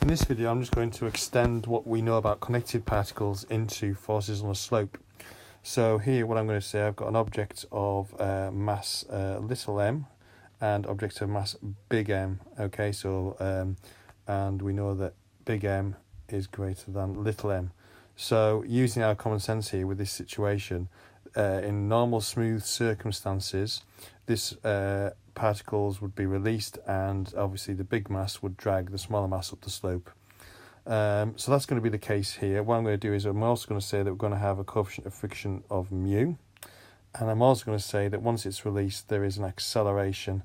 In this video, I'm just going to extend what we know about connected particles into forces on a slope. So here, what I'm going to say, I've got an object of mass little m and object of mass big M. Okay, so and we know that big M is greater than little m. So using our common sense here with this situation, in normal smooth circumstances, this particles would be released, and obviously the big mass would drag the smaller mass up the slope. So that's going to be the case here. What I'm going to do is I'm also going to say that we're going to have a coefficient of friction of mu, and I'm also going to say that once it's released, there is an acceleration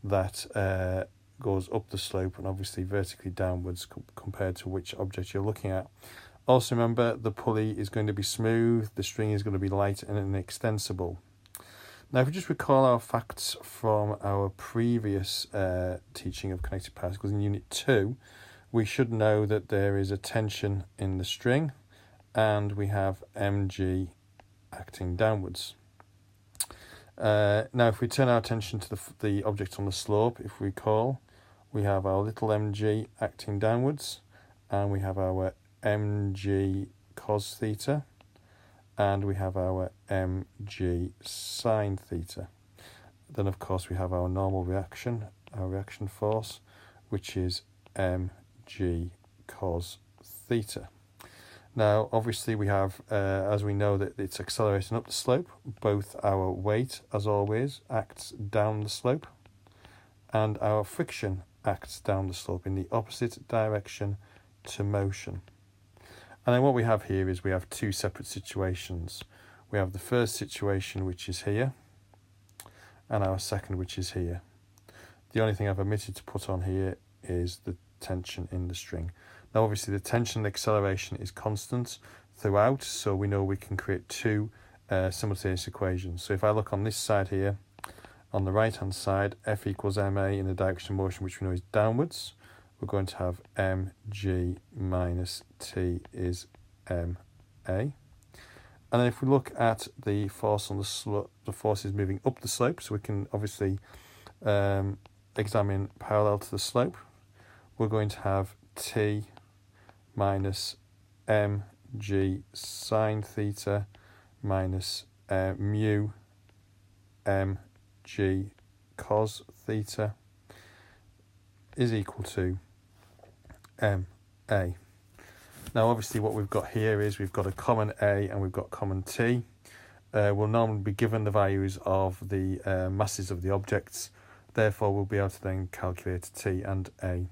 that goes up the slope and obviously vertically downwards compared to which object you're looking at. Also remember, the pulley is going to be smooth, the string is going to be light and inextensible. Now, if we just recall our facts from our previous teaching of connected particles in Unit 2, we should know that there is a tension in the string and we have mg acting downwards. Now, if we turn our attention to the object on the slope, if we recall, we have our little mg acting downwards and we have our mg cos theta, and we have our mg sine theta. Then, of course, we have our normal reaction, our reaction force, which is mg cos theta. Now, obviously, we have, as we know, that it's accelerating up the slope, both our weight, as always, acts down the slope, and our friction acts down the slope in the opposite direction to motion. And then what we have here is we have two separate situations. We have the first situation, which is here, and our second, which is here. The only thing I've omitted to put on here is the tension in the string. Now, obviously, the tension and acceleration is constant throughout, so we know we can create two simultaneous equations. So if I look on this side here, on the right-hand side, F equals ma in the direction of motion, which we know is downwards. We're going to have mg minus t is ma. And then if we look at the force on the slope, the force is moving up the slope, so we can obviously examine parallel to the slope. We're going to have t minus mg sine theta minus mu mg cos theta is equal to ma. Now, obviously, what we've got here is we've got a common a and we've got common t. We'll normally be given the values of the masses of the objects. Therefore, we'll be able to then calculate t and a.